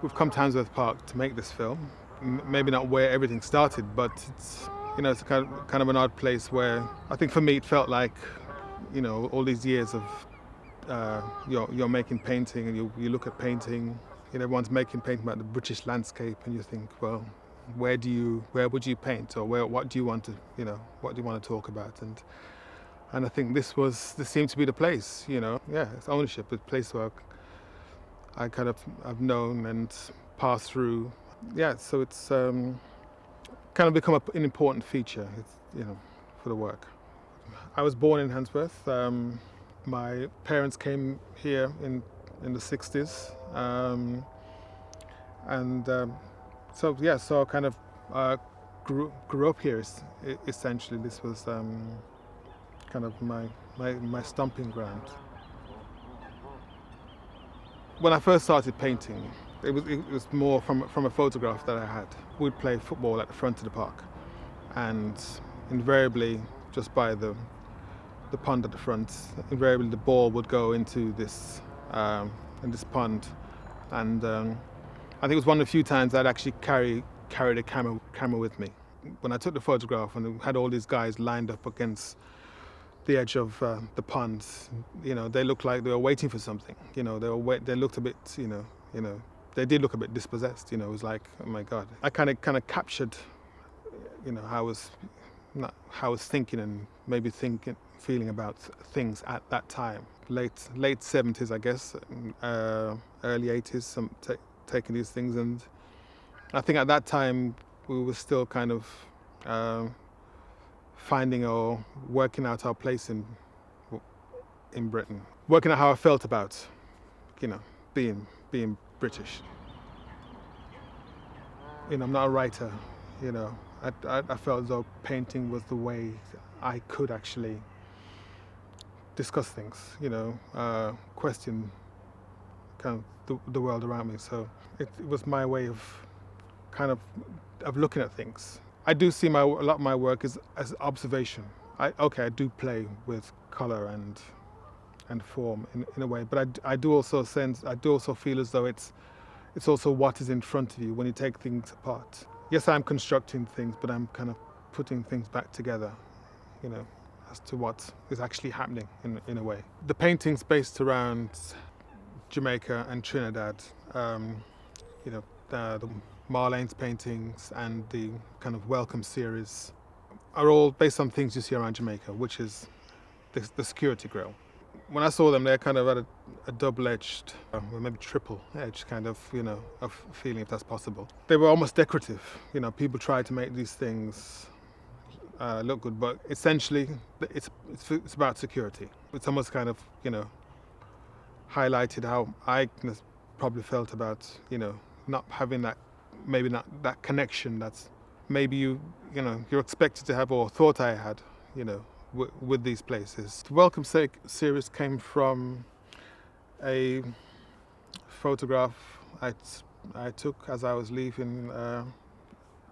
We've come to Handsworth Park to make this film. Maybe not where everything started, but it's kind of an odd place where I think for me it felt like, all these years of you're making painting and you look at painting, everyone's making painting about the British landscape and you think, well, where would you paint, or what do you want to, what do you want to talk about? And I think this seemed to be the place, it's ownership, a place where I've known and passed through. Yeah, so it's kind of become an important feature, for the work. I was born in Handsworth. My parents came here in the 60s. So I kind of grew up here, essentially. This was kind of my stomping ground. When I first started painting, it was more from a photograph that I had. We'd play football at the front of the park, and invariably, just by the pond at the front, invariably the ball would go into this in this pond, and I think it was one of the few times I'd actually carried a camera with me. When I took the photograph and had all these guys lined up against the edge of the pond, they looked like they were waiting for something. They looked a bit, they did look a bit dispossessed. It was like, oh my God. I kind of captured, how I was thinking and maybe feeling about things at that time. Late 70s, I guess, early 80s. Taking these things, and I think at that time we were still kind of finding or working out our place in Britain, working out how I felt about, being British. I'm not a writer. I felt as though painting was the way I could actually discuss things, question kind of the world around me. So it was my way of kind of looking at things. I do see a lot of my work as observation. I do play with color and form in a way, but I do also feel as though it's also what is in front of you when you take things apart. Yes, I'm constructing things, but I'm kind of putting things back together, as to what is actually happening in a way. The painting's based around Jamaica and Trinidad. The Marlene's paintings and the kind of Welcome series are all based on things you see around Jamaica, which is the security grill. When I saw them, they're kind of at a double-edged, or maybe triple-edged kind of, of feeling, if that's possible. They were almost decorative. People tried to make these things look good, but essentially it's about security. It's almost kind of, highlighted how I probably felt about, not having that, maybe not that connection that's maybe you're expected to have, or thought I had, with these places. The Welcome series came from a photograph I took as I was leaving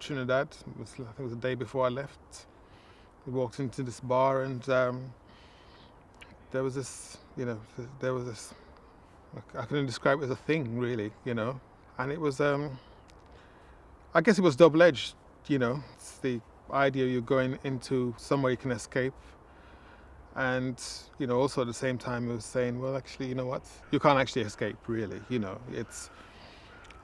Trinidad. I think it was the day before I left. We walked into this bar, and there was this, I couldn't describe it as a thing, really, and it was, I guess it was double-edged, it's the idea you're going into somewhere you can escape, and, also at the same time it was saying, well, actually, you know what, you can't actually escape, really, it's,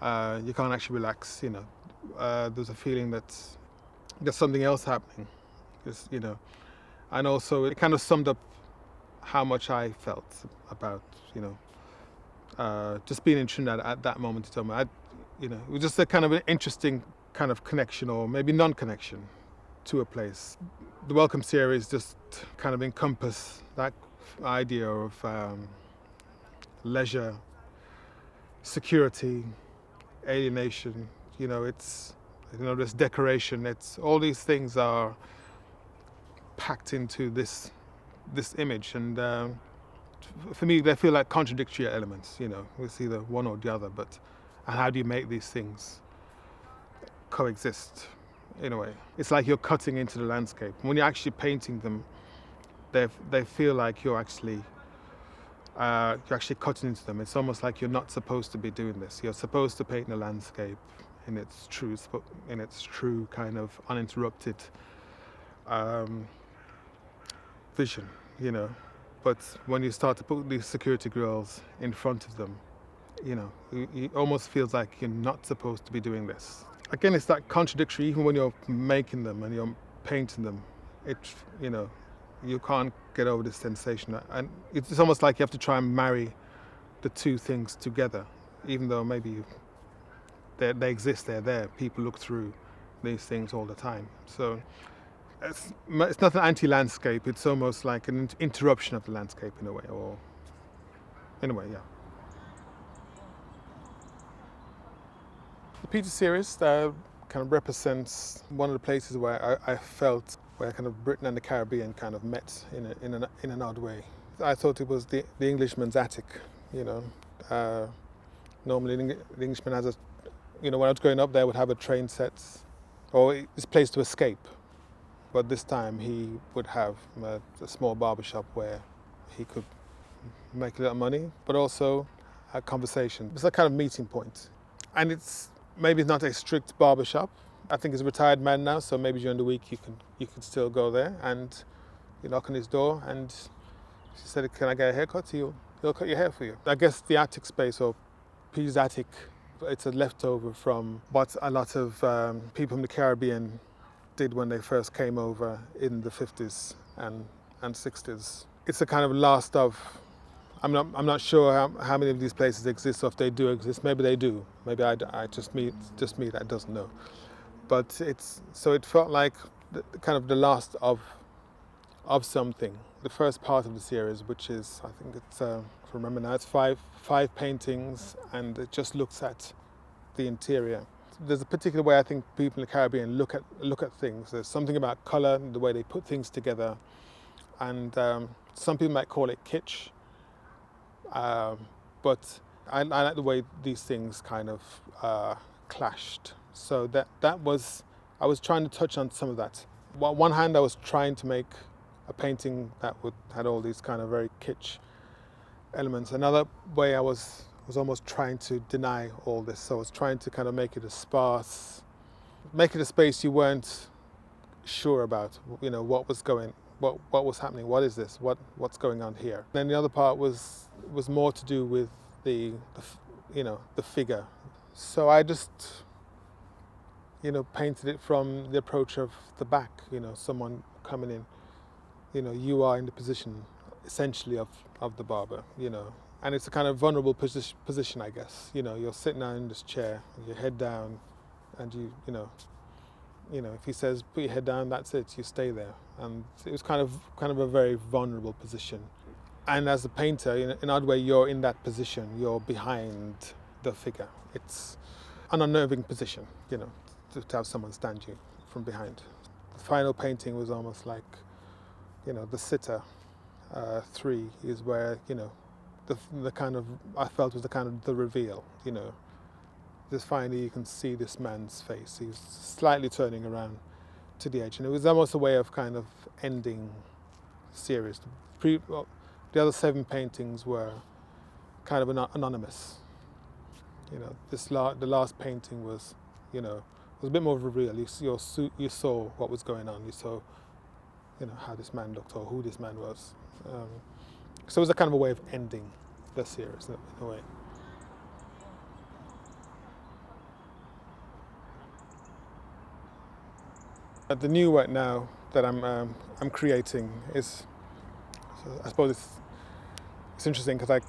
you can't actually relax, there's a feeling that there's something else happening, and also it kind of summed up how much I felt about, just being in Trinidad at that moment in time. It was just a kind of an interesting kind of connection, or maybe non-connection, to a place. The Welcome series just kind of encompass that idea of leisure, security, alienation. It's this decoration. It's all these things are packed into this image, and for me, they feel like contradictory elements. It's either one or the other, but and how do you make these things coexist in a way? It's like you're cutting into the landscape. When you're actually painting them, they feel like you're actually you're actually cutting into them. It's almost like you're not supposed to be doing this. You're supposed to paint the landscape in its true kind of uninterrupted vision, But when you start to put these security grills in front of them, it almost feels like you're not supposed to be doing this. Again, it's that contradictory. Even when you're making them and you're painting them, you can't get over this sensation. And it's almost like you have to try and marry the two things together, even though maybe they exist, they're there. People look through these things all the time. So it's not an anti-landscape, it's almost like an interruption of the landscape in a way, or in a way, yeah. The Peter series kind of represents one of the places where I felt where kind of Britain and the Caribbean kind of met in an odd way. I thought it was the Englishman's attic, Normally the Englishman has when I was growing up, they would have a train set, or this place to escape. But this time he would have a small barbershop where he could make a little money, but also a conversation. It's a kind of meeting point. And it's maybe not a strict barbershop. I think he's a retired man now, so maybe during the week you could still go there, and you knock on his door, and he said, "Can I get a haircut?" He'll cut your hair for you. I guess the attic space, or Peter's attic, it's a leftover from what a lot of people from the Caribbean did when they first came over in the 50s and 60s. It's a kind of last of, I'm not sure how many of these places exist, or if they do exist. Maybe they do. Maybe I just me that doesn't know. But it felt like kind of the last of something. The first part of the series, which is, I think it's, if I remember now, it's five paintings, and it just looks at the interior. There's a particular way I think people in the Caribbean look at things. There's something about colour, the way they put things together, and some people might call it kitsch, but I like the way these things kind of clashed. So I was trying to touch on some of that. On one hand, I was trying to make a painting that had all these kind of very kitsch elements. Another way I was almost trying to deny all this. So I was trying to kind of make it make it a space you weren't sure about, what was happening, what is this, what's going on here. Then the other part was more to do with the figure. So I just, painted it from the approach of the back, someone coming in, you are in the position essentially of the barber, and it's a kind of vulnerable position, I guess. You're sitting down in this chair, with your head down, and if he says put your head down, that's it, you stay there. And it was kind of a very vulnerable position. And as a painter, in an odd way, you're in that position, you're behind the figure. It's an unnerving position, to have someone stand you from behind. The final painting was almost like, the sitter 3 is where, the kind of, I felt was the kind of the reveal, Just finally you can see this man's face. He's slightly turning around to the edge. And it was almost a way of kind of ending the series. The other 7 paintings were kind of anonymous. The last painting was, was a bit more of a reveal. You saw what was going on. You saw, how this man looked or who this man was. So it was a kind of a way of ending the series in a way. The new work now that I'm creating is, I suppose it's interesting because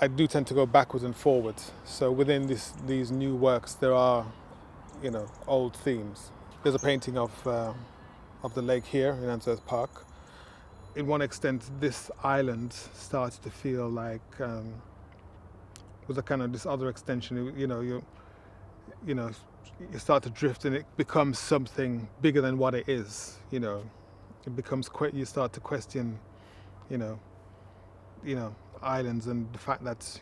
I do tend to go backwards and forwards. So within these new works there are, old themes. There's a painting of the lake here in Handsworth Park. In one extent, this island started to feel like was a kind of this other extension. You start to drift, and it becomes something bigger than what it is. It becomes you start to question, islands and the fact that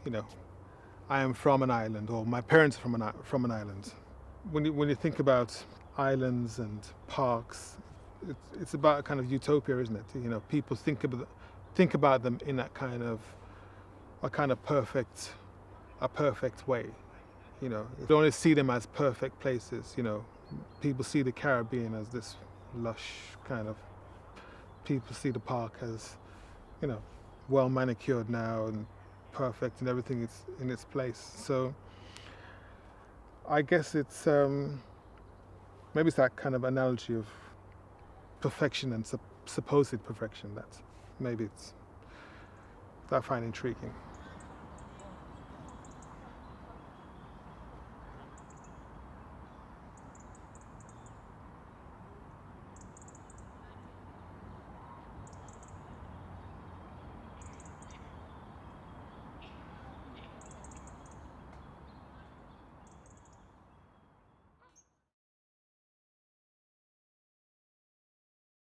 I am from an island, or my parents are from an island. When you think about islands and parks, it's about a kind of utopia, isn't it? People think about them in that kind of a kind of a perfect way. You know, you don't only see them as perfect places. You know, people see the Caribbean as this lush kind of. People see the park as, you know, well manicured now and perfect and everything is in its place. So I guess it's maybe it's that kind of analogy of perfection and supposed perfection that maybe it's that I find intriguing.